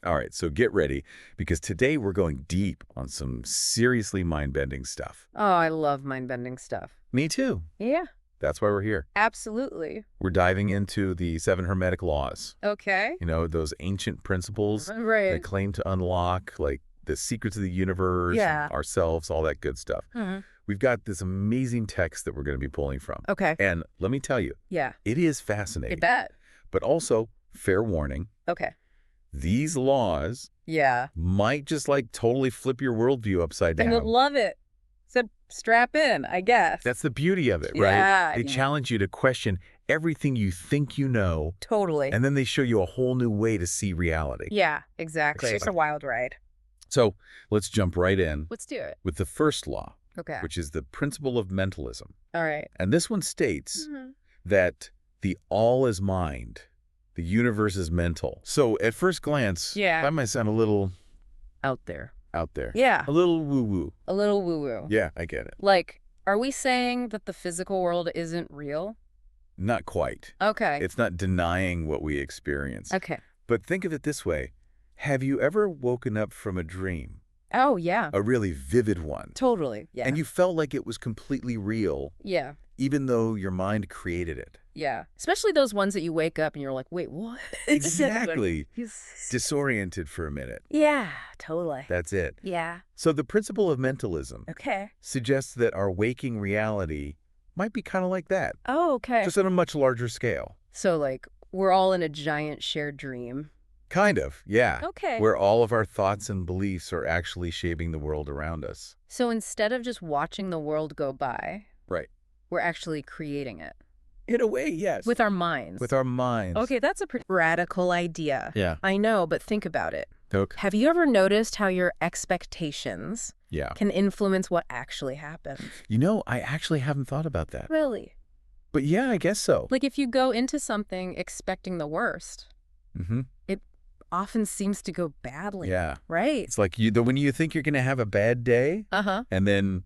All right, so get ready, because today we're going deep on some seriously mind-bending stuff. Oh, I love mind-bending stuff. Me too. Yeah, That's why we're here. absolutely. We're diving into the 7 Hermetic laws. Okay. You know, those ancient principles Right. that claim to unlock, like, the secrets of the universe, Yeah. ourselves, all that good stuff. Mhm. We've got this amazing text that we're going to be pulling from. Okay. And let me tell you, Yeah. it is I fascinating. bet. But also, fair warning, Okay. these laws Yeah. might just, like, totally flip your worldview upside I down. love it. So strap in, I guess. That's the beauty of it, Yeah, right? They yeah. challenge you to question everything you think you know, Totally. and then they show you a whole new way to see reality. Yeah, exactly. It's a Exciting. wild ride. So let's jump right in Let's do it. with the first law, Okay. which is the principle of mentalism. All right. And this one states Mhm. that the all is mind, the universe is mental. So at first glance, Yeah. that might sound a little Out there. out there. Yeah. A little woo-woo. A little woo-woo. Yeah, I get it. Like, are we saying that the physical world isn't real? Not quite. Okay. It's not denying what we experience. Okay. But think of it this way. Have you ever woken up from a dream, Oh, yeah. a really vivid one, Totally. Yeah. and you felt like it was completely real, Yeah. even though your mind created it? Yeah. Especially those ones that you wake up and you're like, wait, what? Exactly. He's- Disoriented for a minute. Yeah, totally. That's it. Yeah. So the principle of mentalism Okay. suggests that our waking reality might be kind of like that, Oh, okay. just on a much larger scale. So, like, we're all in a giant shared dream. Kind of, yeah. Okay. Where all of our thoughts and beliefs are actually shaping the world around us. So instead of just watching the world go by, Right. we're actually creating it. In a way, yes. With our minds. With our minds. Okay, that's a pretty radical idea. Yeah. I know, but think about it. Okay. Have you ever noticed how your expectations Yeah. can influence what actually happens? You know, I actually haven't thought about that. Really? But yeah, I guess so. Like, if you go into something expecting the worst, Mm-hmm. it often seems to go badly. Yeah. Right? It's like when you think you're going to have a bad day, Uh-huh. and then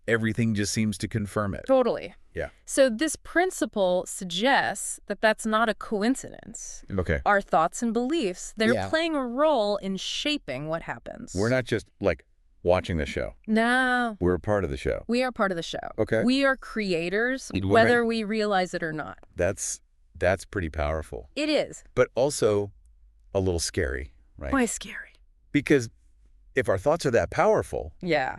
everything just seems to confirm it. Totally. Yeah. So this principle suggests that that's not a coincidence. Okay. Our thoughts and beliefs, they're Yeah. playing a role in shaping what happens. We're not just, like, watching the show. No. We're a part of the show. We are part of the show. Okay. We are creators, Right. whether we realize it or not. That's pretty powerful. It is. But also a little scary, right? Why scary? Because if our thoughts are that powerful, Yeah.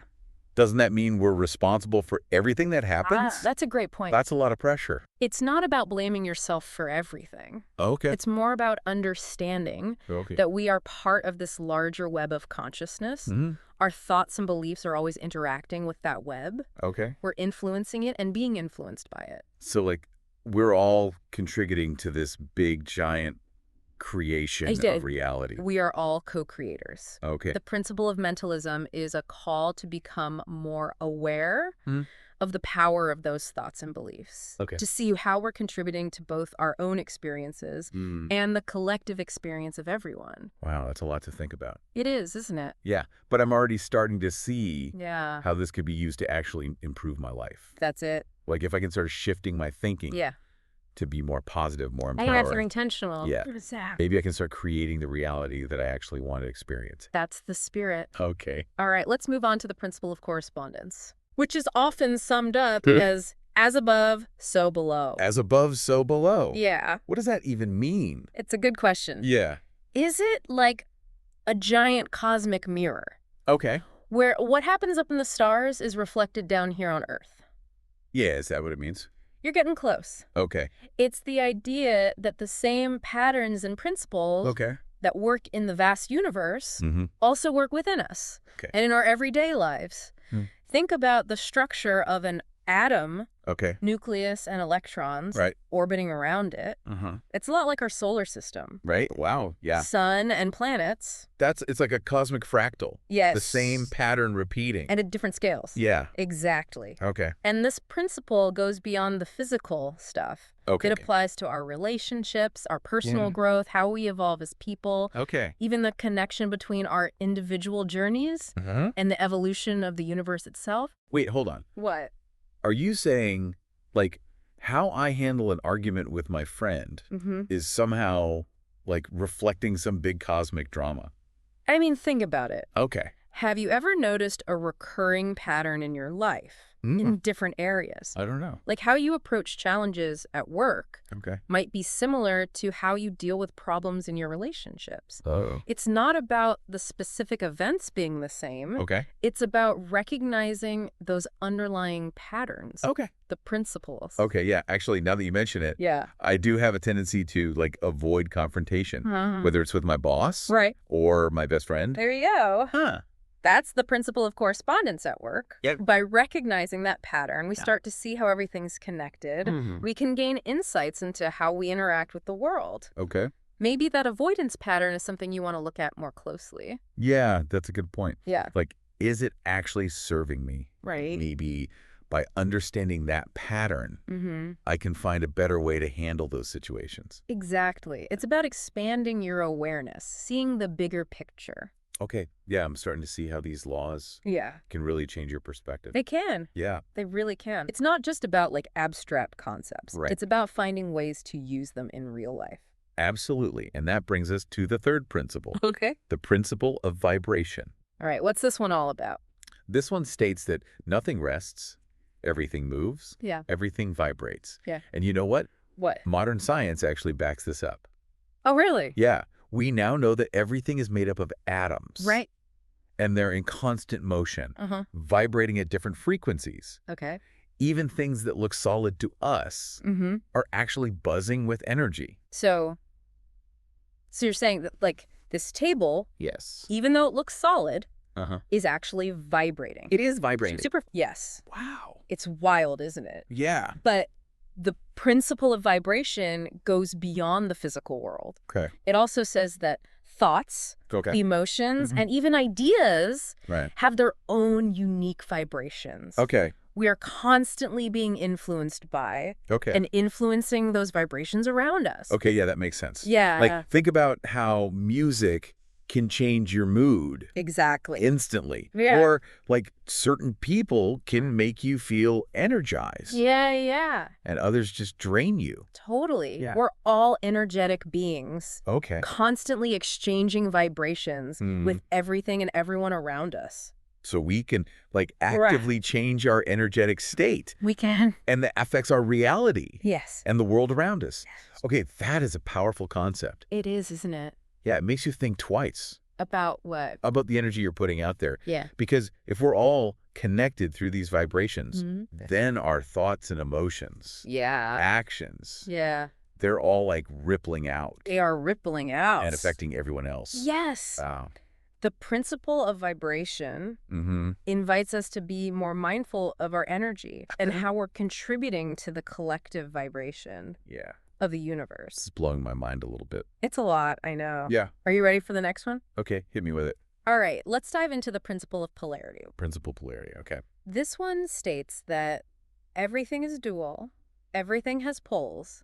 doesn't that mean we're responsible for everything that happens? That's a great point. That's a lot of pressure. It's not about blaming yourself for everything. Okay. It's more about understanding Okay. that we are part of this larger web of consciousness. Mm-hmm. Our thoughts and beliefs are always interacting with that web. Okay. We're influencing it and being influenced by it. So, like, we're all contributing to this big, giant creation of reality. We are all co-creators. Okay. The principle of mentalism is a call to become more aware of the power of those thoughts and beliefs. Okay. To see how we're contributing to both our own experiences and the collective experience of everyone. Wow, that's a lot to think about. It is, isn't it? Yeah, but I'm already starting to see Yeah. how this could be used to actually improve my life. That's it. Like, if I can start shifting my thinking Yeah. to be more positive, more I have to empowering. intentional. Yeah. Maybe I can start creating the reality that I actually want to experience. That's the spirit. Okay. All right, let's move on to the principle of correspondence, which is often summed up as above, so below. As above, so below. Yeah, What does that even mean? it's a good question. Yeah. Is it like a giant cosmic mirror Okay. where what happens up in the stars is reflected down here on Earth? Yeah, is that what it means? You're getting close. Okay. It's the idea that the same patterns and principles Okay. that work in the vast universe Mm-hmm. also work within us Okay. and in our everyday lives. Think about the structure of an atom, Okay. nucleus and electrons Right. orbiting around it. Uh-huh. It's a lot like our solar system. Right? Wow. Yeah. Sun and planets. It's like a cosmic fractal. Yes. The same pattern repeating. And at different scales. Yeah. Exactly. Okay. And this principle goes beyond the physical stuff. Okay. It applies to our relationships, our personal growth, how we evolve as people, Okay. even the connection between our individual journeys Uh-huh. and the evolution of the universe itself. Wait, hold on. What? Are you saying, like, how I handle an argument with my friend Mm-hmm. is somehow, like, reflecting some big cosmic drama? I mean, think about it. Okay. Have you ever noticed a recurring pattern in your life in different areas? I don't know. Like how you approach challenges at work Okay. might be similar to how you deal with problems in your relationships. Oh. It's not about the specific events being the same. Okay. It's about recognizing those underlying patterns, Okay. the principles. Okay, yeah. Actually, now that you mention it, Yeah. I do have a tendency to, like, avoid confrontation, whether it's with my boss Right. or my best friend. There you go. Huh. That's the principle of correspondence at work. Yep. By recognizing that pattern, we start to see how everything's connected. We can gain insights into how we interact with the world. Okay. Maybe that avoidance pattern is something you want to look at more closely. Yeah, that's a good point. Yeah. Like, is it actually serving me? Right. Maybe by understanding that pattern, I can find a better way to handle those situations. Exactly. It's about expanding your awareness, seeing the bigger picture. Okay. Yeah, I'm starting to see how these laws Yeah. can really change your perspective. They can. Yeah. They really can. It's not just about like abstract concepts. Right. It's about finding ways to use them in real life. Absolutely. And that brings us to the third principle, Okay. the principle of vibration. All right. What's this one all about? This one states that nothing rests, everything moves, Yeah. everything vibrates. Yeah. And you know what? What? Modern science actually backs this up. Oh, really? Yeah. We now know that everything is made up of atoms. Right. And they're in constant motion, Uh-huh. vibrating at different frequencies. Okay. Even things that look solid to us are actually buzzing with energy. So you're saying that like this table, Yes. even though it looks solid, Uh-huh. is actually vibrating. It is vibrating. Yes. Wow. It's wild, isn't it? Yeah. But the principle of vibration goes beyond the physical world. Okay. It also says that thoughts, Okay. emotions, and even ideas Right. have their own unique vibrations. Okay. We are constantly being influenced by Okay. and influencing those vibrations around us. Okay, yeah, that makes sense. Yeah. Like, think about how music can change your mood Exactly. instantly. Yeah. Or, like, certain people can make you feel energized. Yeah. And others just drain you. Totally. Yeah. We're all energetic beings, Okay. constantly exchanging vibrations Hmm. with everything and everyone around us. So we can, like, actively change our energetic state. We can. And that affects our reality Yes. and the world around us. Okay, that is a powerful concept. It is, isn't it? Yeah, it makes you think twice About what? about the energy you're putting out there. Yeah. Because if we're all connected through these vibrations, then our thoughts and emotions, Yeah. actions, Yeah. they're all like rippling out They are rippling out. and affecting everyone else. Yes. Wow. The principle of vibration invites us to be more mindful of our energy and how we're contributing to the collective vibration Yeah. of the This universe. is blowing my mind a little bit. It's a lot, I know. Yeah. Are you ready for the next one? Okay, hit me with it. All right, let's dive into the principle of polarity. Principal polarity. Okay. This one states that everything is dual, everything has poles,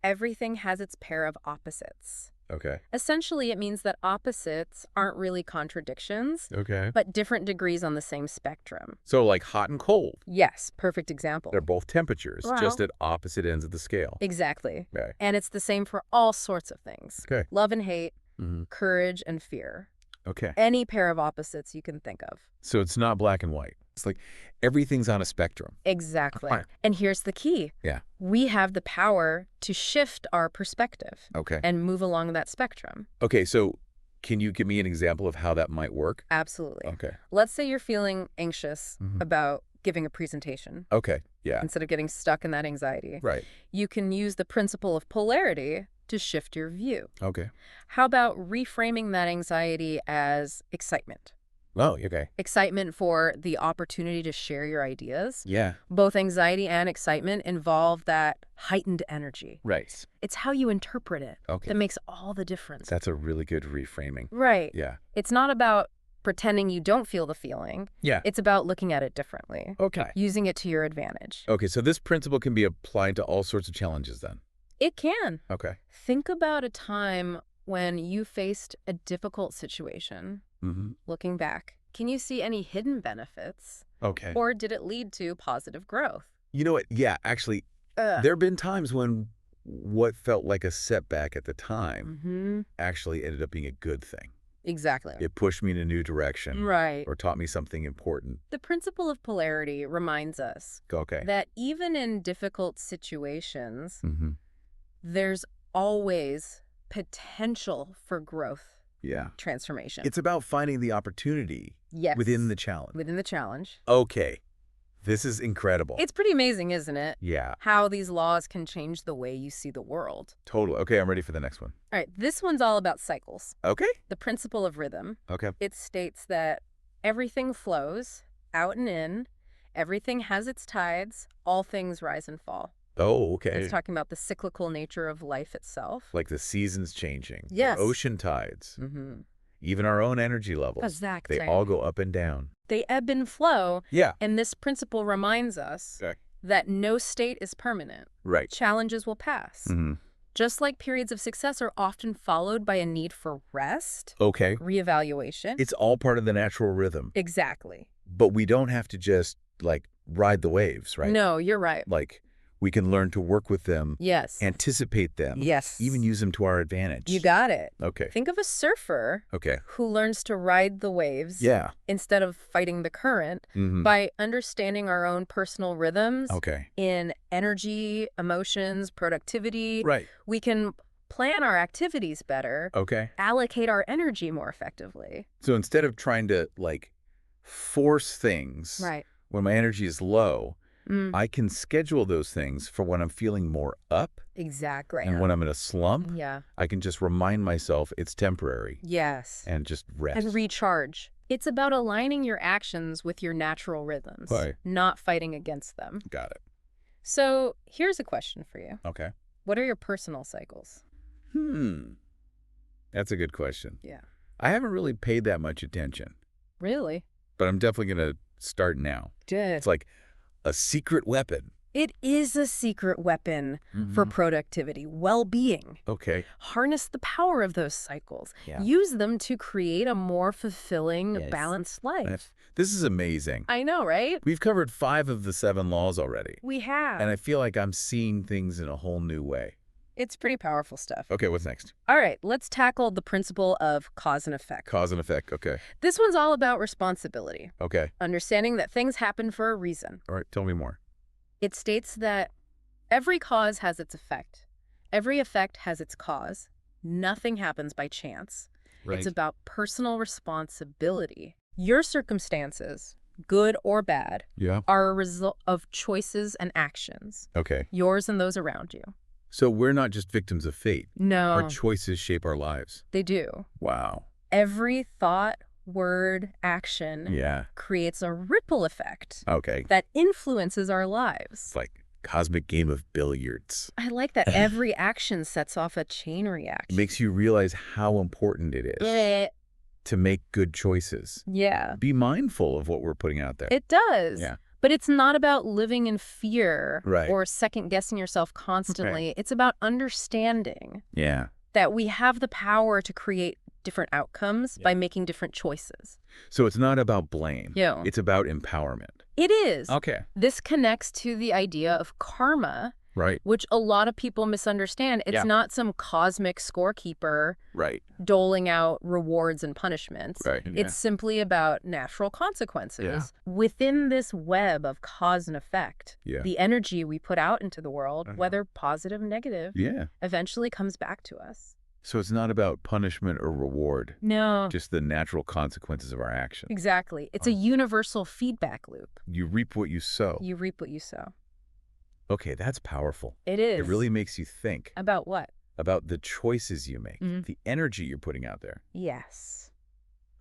everything has its pair of opposites. Okay. Essentially, it means that opposites aren't really contradictions, Okay. but different degrees on the same spectrum. So like hot and cold. Yes, perfect example. They're both temperatures, Well- just at opposite ends of the scale. Exactly. Okay. And it's the same for all sorts of things. Okay. Love and hate, Mm-hmm. courage and fear. Okay. Any pair of opposites you can think of. So it's not black and white. It's like everything's on a spectrum. Exactly. Fine. And here's the key. Yeah. We have the power to shift our perspective Okay. and move along that spectrum. Okay, so can you give me an example of how that might work? Absolutely. Okay. Let's say you're feeling anxious Mhm. about giving a presentation. Okay. Yeah. Instead of getting stuck in that anxiety, Right. you can use the principle of polarity to shift your view. Okay. How about reframing that anxiety as excitement? Oh, okay. Excitement for the opportunity to share your ideas. Yeah. Both anxiety and excitement involve that heightened energy. Right. It's how you interpret it Okay. that makes all the difference. That's a really good reframing. Right. Yeah. It's not about pretending you don't feel the feeling. Yeah. It's about looking at it differently, Okay. using it to your advantage. Okay, so this principle can be applied to all sorts of challenges then. It can. Okay. Think about a time when you faced a difficult situation. Mm-hmm. Looking back, can you see any hidden benefits? Okay. Or did it lead to positive growth? You know what? Yeah, actually, there have been times when what felt like a setback at the time Mm-hmm. actually ended up being a good thing. Exactly. It pushed me in a new direction. Right. Or taught me something important. The principle of polarity reminds us Okay. that even in difficult situations, Mm-hmm. there's always potential for growth, Yeah. transformation. It's about finding the opportunity within the challenge. Within the challenge. Okay. This is incredible. It's pretty amazing, isn't it? Yeah. How these laws can change the way you see the world. Totally. Okay, I'm ready for the next one. All right, this one's all about cycles. Okay. The principle of rhythm. Okay. It states that everything flows out and in, everything has its tides, all things rise and fall. Oh, okay. It's talking about the cyclical nature of life itself. Like the seasons changing. Yes. The ocean tides. Mm-hmm. Even our own energy levels. Exactly. They all go up and down. They ebb and flow. Yeah. And this principle reminds us that no state is permanent. Right. Challenges will pass. Mm-hmm. Just like periods of success are often followed by a need for rest, Okay. reevaluation. It's all part of the natural rhythm. Exactly. But we don't have to just, like, ride the waves, right? No, you're right. Like, we can learn to work with them. Yes. Anticipate them. Yes. Even use them to our advantage. You got it. Okay. Think of a surfer who learns to ride the waves instead of fighting the current by understanding our own personal rhythms in energy, emotions, productivity. Right. We can plan our activities better, allocate our energy more effectively. So instead of trying to, like, force things when my energy is low, I can schedule those things for when I'm feeling more up. Exactly. And when I'm in a slump, Yeah. I can just remind myself it's temporary. Yes. And just rest. And recharge. It's about aligning your actions with your natural rhythms, not fighting against them. Got it. So here's a question for you. Okay. What are your personal cycles? That's a good question. Yeah. I haven't really paid that much attention. Really? But I'm definitely going to start now. Good. It's like a secret weapon. It is a secret weapon for productivity, well-being. Okay. Harness the power of those cycles. Yeah. Use them to create a more fulfilling, balanced life. This is amazing. I know, right? We've covered 5 of the 7 laws already. We have. And I feel like I'm seeing things in a whole new way. It's pretty powerful stuff. Okay, what's next? All right, let's tackle the principle of cause and effect. Cause and effect, okay. This one's all about responsibility. Okay. Understanding that things happen for a reason. All right, tell me more. It states that every cause has its effect. Every effect has its cause. Nothing happens by chance. Right. It's about personal responsibility. Your circumstances, good or bad, are a result of choices and actions. Okay. Yours and those around you. So we're not just victims of fate. No. Our choices shape our lives. They do. Wow. Every thought, word, action creates a ripple effect that influences our lives. It's like a cosmic game of billiards. I like that. Every action sets off a chain reaction. It makes you realize how important it is to make good choices. Yeah. Be mindful of what we're putting out there. It does. Yeah. But it's not about living in fear or second-guessing yourself constantly. Okay. It's about understanding that we have the power to create different outcomes by making different choices. So it's not about blame. Yeah. It's about empowerment. It is. Okay. This connects to the idea of karma, which a lot of people misunderstand. It's not some cosmic scorekeeper doling out rewards and punishments. It's simply about natural consequences. Within this web of cause and effect, the energy we put out into the world, whether positive or negative, eventually comes back to us. So it's not about punishment or reward. No. Just the natural consequences of our actions. Exactly. It's a universal feedback loop. You reap what you sow. You reap what you sow. Okay, that's powerful. It is. It really makes you think. About what? About the choices you make, the energy you're putting out there. Yes.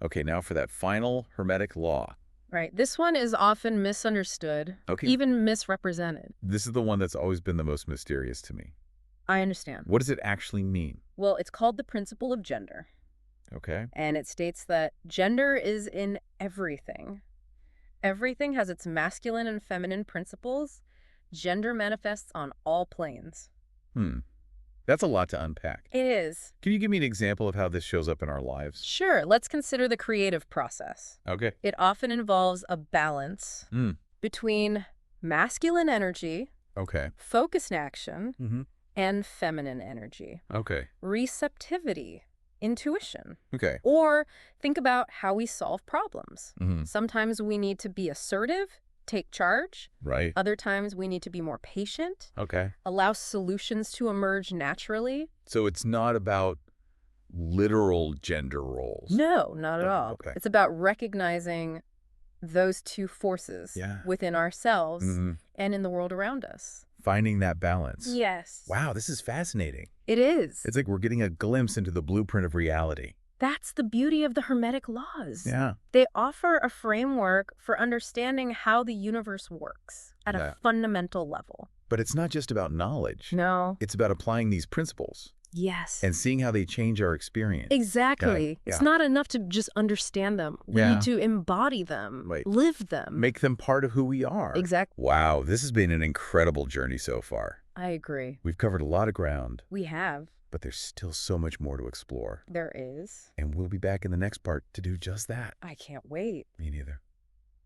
Okay, now for that final Hermetic law. Right. This one is often misunderstood, even misrepresented. This is the one that's always been the most mysterious to me. I understand. What does it actually mean? Well, it's called the principle of gender. Okay. And it states that gender is in everything. Everything has its masculine and feminine principles. Gender manifests on all planes. That's a lot to unpack. It is. Can you give me an example of how this shows up in our lives? Sure. Let's consider the creative process. Okay. It often involves a balance between masculine energy, focused action, and feminine energy. Okay. Receptivity, intuition. Okay. Or think about how we solve problems. Mm-hmm. Sometimes we need to be assertive, take charge. Right. Other times we need to be more patient. Okay. Allow solutions to emerge naturally. So it's not about literal gender roles. No, not at all. Okay. It's about recognizing those two forces within ourselves and in the world around us. Finding that balance. Yes. Wow, this is fascinating. It is. It's like we're getting a glimpse into the blueprint of reality. That's the beauty of the Hermetic laws. Yeah. They offer a framework for understanding how the universe works at a fundamental level. But it's not just about knowledge. No. It's about applying these principles. Yes. And seeing how they change our experience. Exactly. It's not enough to just understand them. We need to embody them, live them. Make them part of who we are. Exactly. Wow, this has been an incredible journey so far. I agree. We've covered a lot of ground. We have. But there's still so much more to explore. There is. And we'll be back in the next part to do just that. I can't wait. Me neither.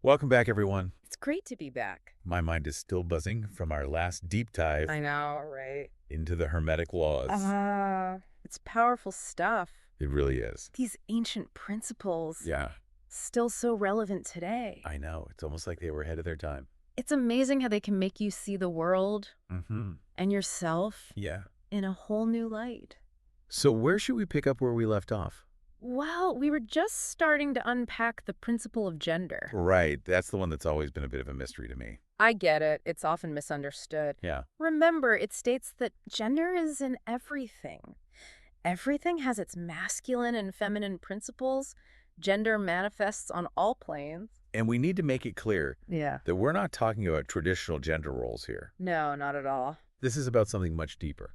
Welcome back, everyone. It's great to be back. My mind is still buzzing from our last deep dive. I know, right? Into the Hermetic laws. It's powerful stuff. It really is. These ancient principles. Yeah. Still so relevant today. I know. It's almost like they were ahead of their time. It's amazing how they can make you see the world and yourself in a whole new light. So where should we pick up where we left off? Well, we were just starting to unpack the principle of gender. Right. That's the one that's always been a bit of a mystery to me. I get it. It's often misunderstood. Yeah. Remember, it states that gender is in everything. Everything has its masculine and feminine principles. Gender manifests on all planes. And we need to make it clear that we're not talking about traditional gender roles here. No, not at all. This is about something much deeper.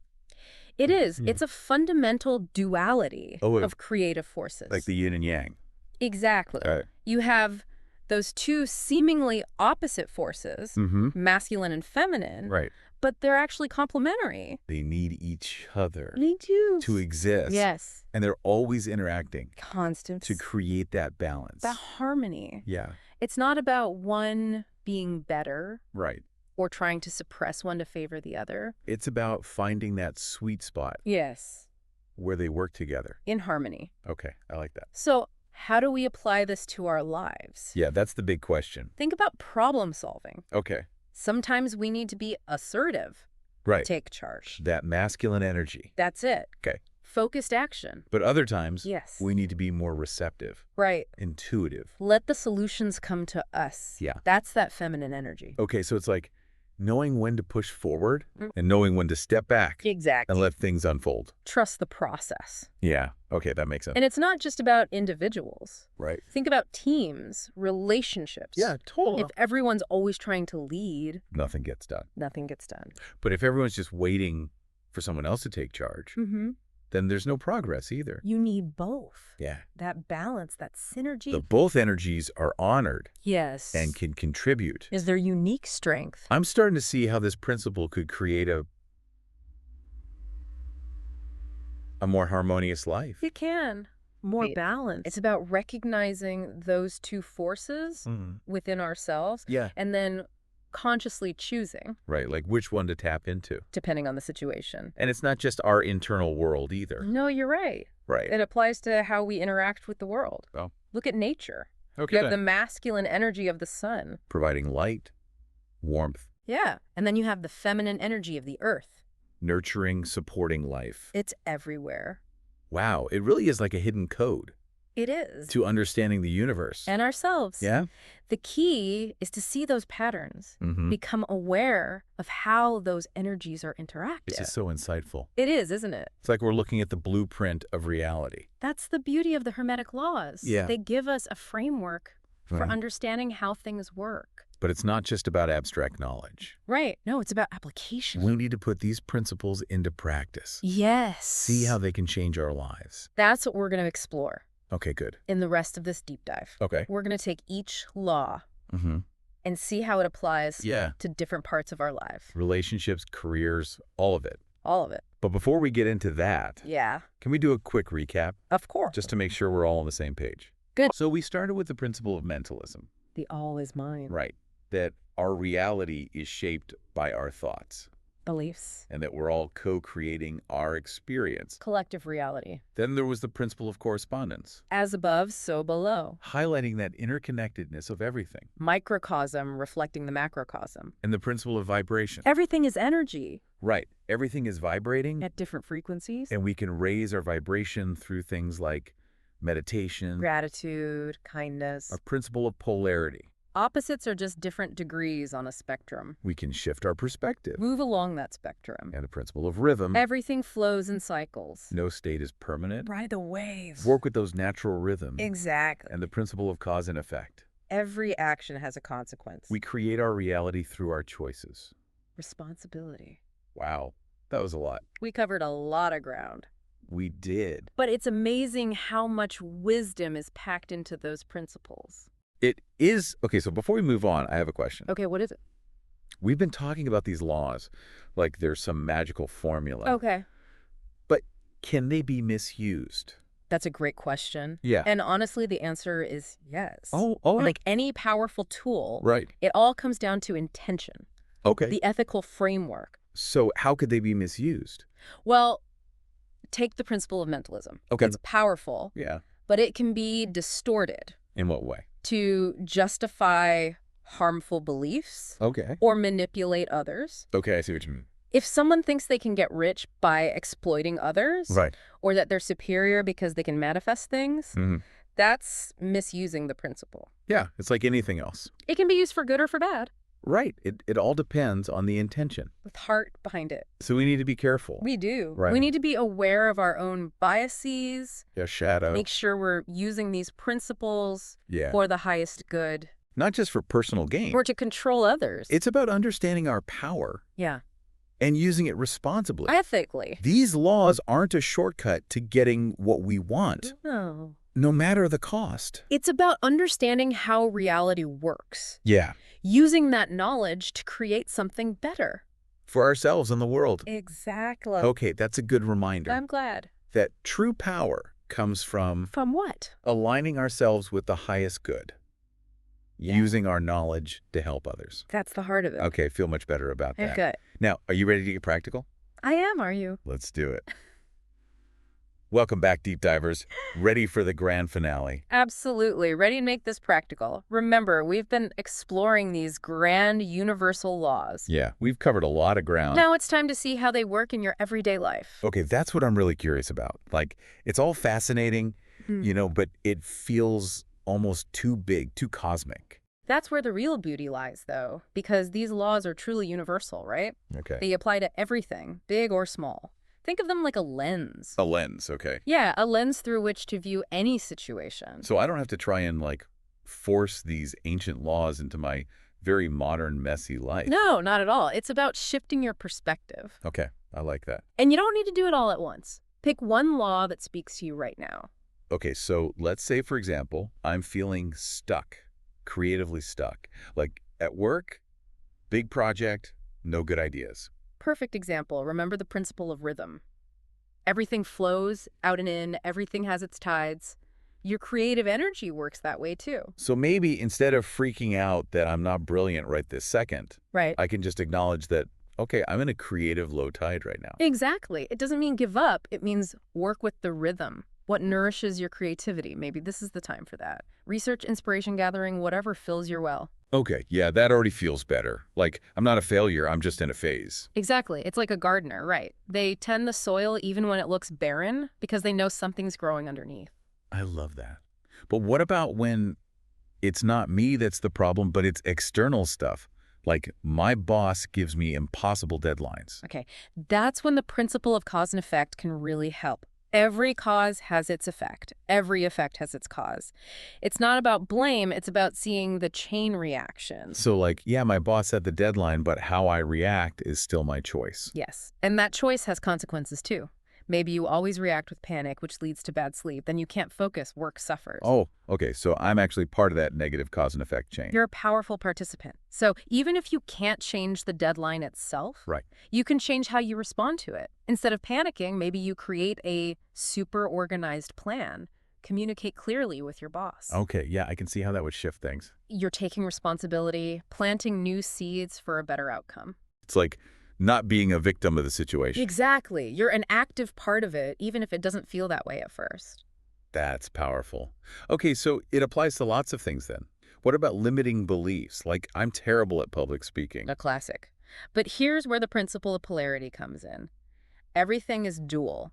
It is. It's a fundamental duality of creative forces. Like the yin and yang. Exactly. You have those two seemingly opposite forces, masculine and feminine, but they're actually complementary. They need each other to exist. Yes. And they're always interacting. Constant. To create that balance. That harmony. Yeah. It's not about one being better. Right. Or trying to suppress one to favor the other. It's about finding that sweet spot. Yes. Where they work together. In harmony. Okay, I like that. So how do we apply this to our lives? Yeah, that's the big question. Think about problem solving. Okay. Sometimes we need to be assertive. Right. Take charge. That masculine energy. That's it. Okay. Focused action. But other times, we need to be more receptive. Right. Intuitive. Let the solutions come to us. Yeah. That's that feminine energy. Okay, so it's like knowing when to push forward and knowing when to step back. Exactly. And let things unfold. Trust the process. Yeah. Okay, that makes sense. And it's not just about individuals. Right. Think about teams, relationships. Yeah, totally. If everyone's always trying to lead, nothing gets done. Nothing gets done. But if everyone's just waiting for someone else to take charge, then there's no progress either. You need both. Yeah. That balance, that synergy. The both energies are honored. Yes. And can contribute. Is their unique strength. I'm starting to see how this principle could create a more harmonious life. It can. More balance. It's about recognizing those two forces within ourselves. Yeah. And then consciously choosing. Right, like which one to tap into. Depending on the situation. And it's not just our internal world either. No, you're right. Right. It applies to how we interact with the world. Oh. Look at nature. Okay. You have the masculine energy of the sun. Providing light, warmth. Yeah. And then you have the feminine energy of the earth. Nurturing, supporting life. It's everywhere. Wow, it really is like a hidden code. It is. To understanding the universe. And ourselves. Yeah. The key is to see those patterns, become aware of how those energies are interacting. This is so insightful. It is, isn't it? It's like we're looking at the blueprint of reality. That's the beauty of the Hermetic laws. Yeah. They give us a framework for understanding how things work. But it's not just about abstract knowledge. Right. No, it's about application. We need to put these principles into practice. Yes. See how they can change our lives. That's what we're going to explore. Okay, good. In the rest of this deep dive. Okay. We're going to take each law and see how it applies to different parts of our life. Relationships, careers, all of it. All of it. But before we get into that, can we do a quick recap? Of course. Just to make sure we're all on the same page. Good. So we started with the principle of mentalism. The all is mine. Right. That our reality is shaped by our thoughts. Beliefs. And that we're all co-creating our experience. Collective reality. Then there was the principle of correspondence. As above, so below. Highlighting that interconnectedness of everything. Microcosm reflecting the macrocosm. And the principle of vibration. Everything is energy. Right. Everything is vibrating. At different frequencies. And we can raise our vibration through things like meditation. Gratitude, kindness. A principle of polarity. Opposites are just different degrees on a spectrum. We can shift our perspective. Move along that spectrum. And a principle of rhythm. Everything flows in cycles. No state is permanent. Ride the wave. Work with those natural rhythms. Exactly. And the principle of cause and effect. Every action has a consequence. We create our reality through our choices. Responsibility. Wow, that was a lot. We covered a lot of ground. We did. But it's amazing how much wisdom is packed into those principles. It is. Okay, so before we move on, I have a question. Okay, what is it? We've been talking about these laws like there's some magical formula. Okay. But can they be misused? That's a great question. Yeah. And honestly, the answer is yes. Oh. Like any powerful tool, right. It all comes down to intention. Okay. The ethical framework. So how could they be misused? Well, take the principle of mentalism. Okay. It's powerful. Yeah. But it can be distorted. In what way? To justify harmful beliefs. Okay. Or manipulate others. Okay, I see what you mean. If someone thinks they can get rich by exploiting others, right, or that they're superior because they can manifest things, that's misusing the principle. Yeah, it's like anything else. It can be used for good or for bad. Right. It all depends on the intention. With heart behind it. So we need to be careful. We do. Right. We need to be aware of our own biases. Yeah, shadow. Make sure we're using these principles yeah. for the highest good. Not just for personal gain. Or to control others. It's about understanding our power. Yeah. And using it responsibly. Ethically. These laws aren't a shortcut to getting what we want. No. No matter the cost. It's about understanding how reality works. Yeah. Using that knowledge to create something better. For ourselves and the world. Exactly. Okay, that's a good reminder. I'm glad. That true power comes from... From what? Aligning ourselves with the highest good. Yeah. Using our knowledge to help others. That's the heart of it. Okay, feel much better about that. Good. Now, are you ready to get practical? I am, are you? Let's do it. Welcome back, Deep Divers. Ready for the grand finale? Absolutely. Ready to make this practical. Remember, we've been exploring these grand universal laws. Yeah, we've covered a lot of ground. Now it's time to see how they work in your everyday life. Okay, that's what I'm really curious about. Like, it's all fascinating, but it feels almost too big, too cosmic. That's where the real beauty lies, though, because these laws are truly universal, right? Okay. They apply to everything, big or small. Think of them like a lens. A lens, okay. Yeah, a lens through which to view any situation. So I don't have to try and, force these ancient laws into my very modern, messy life. No, not at all. It's about shifting your perspective. Okay, I like that. And you don't need to do it all at once. Pick one law that speaks to you right now. Okay, so let's say, for example, I'm feeling stuck, creatively stuck. Like at work, big project, no good ideas. Perfect example. Remember the principle of rhythm. Everything flows out and in. Everything has its tides. Your creative energy works that way too. So maybe instead of freaking out that I'm not brilliant right this second, right, I can just acknowledge that, okay, I'm in a creative low tide right now. Exactly. It doesn't mean give up. It means work with the rhythm. What nourishes your creativity? Maybe this is the time for that. Research, inspiration gathering, whatever fills your well. Okay, yeah, that already feels better. Like, I'm not a failure, I'm just in a phase. Exactly. It's like a gardener, right? They tend the soil even when it looks barren because they know something's growing underneath. I love that. But what about when it's not me that's the problem, but it's external stuff? Like, my boss gives me impossible deadlines. Okay, that's when the principle of cause and effect can really help. Every cause has its effect. Every effect has its cause. It's not about blame. It's about seeing the chain reaction. So yeah, my boss set the deadline, but how I react is still my choice. Yes. And that choice has consequences too. Maybe you always react with panic, which leads to bad sleep. Then you can't focus. Work suffers. Oh, okay. So I'm actually part of that negative cause and effect chain. You're a powerful participant. So even if you can't change the deadline itself, right, you can change how you respond to it. Instead of panicking, maybe you create a super organized plan. Communicate clearly with your boss. Okay, yeah, I can see how that would shift things. You're taking responsibility, planting new seeds for a better outcome. It's like not being a victim of the situation. Exactly. You're an active part of it, even if it doesn't feel that way at first. That's powerful. Okay, so it applies to lots of things then. What about limiting beliefs? Like, I'm terrible at public speaking. A classic. But here's where the principle of polarity comes in. Everything is dual,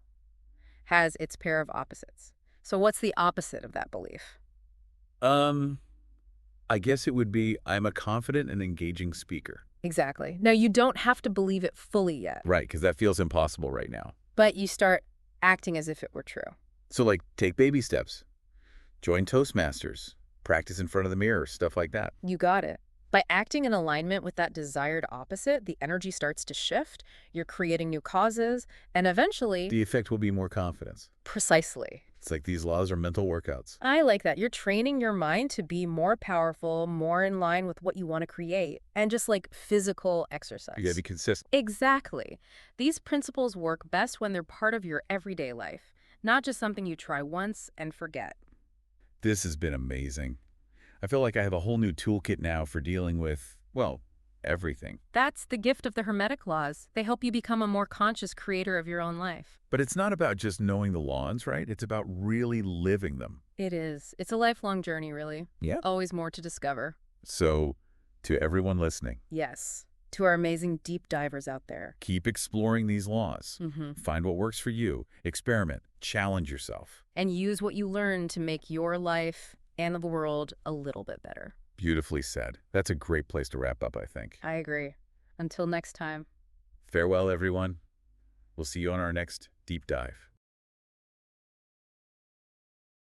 has its pair of opposites. So what's the opposite of that belief? I guess it would be, I'm a confident and engaging speaker. Exactly. Now, you don't have to believe it fully yet. Right, because that feels impossible right now. But you start acting as if it were true. So, like, take baby steps. Join Toastmasters. Practice in front of the mirror, stuff like that. You got it. By acting in alignment with that desired opposite, the energy starts to shift, you're creating new causes, and eventually... the effect will be more confidence. Precisely. It's like these laws are mental workouts. I like that. You're training your mind to be more powerful, more in line with what you want to create, and just like physical exercise. You gotta be consistent. Exactly. These principles work best when they're part of your everyday life, not just something you try once and forget. This has been amazing. I feel like I have a whole new toolkit now for dealing with, well, everything. That's the gift of the Hermetic laws. They help you become a more conscious creator of your own life. But it's not about just knowing the laws, right? It's about really living them. It is. It's a lifelong journey, really. Yeah. Always more to discover. So, to everyone listening. Yes. To our amazing deep divers out there. Keep exploring these laws. Find what works for you. Experiment. Challenge yourself. And use what you learn to make your life and the world a little bit better. Beautifully said. That's a great place to wrap up, I think. I agree. Until next time. Farewell, everyone. We'll see you on our next deep dive.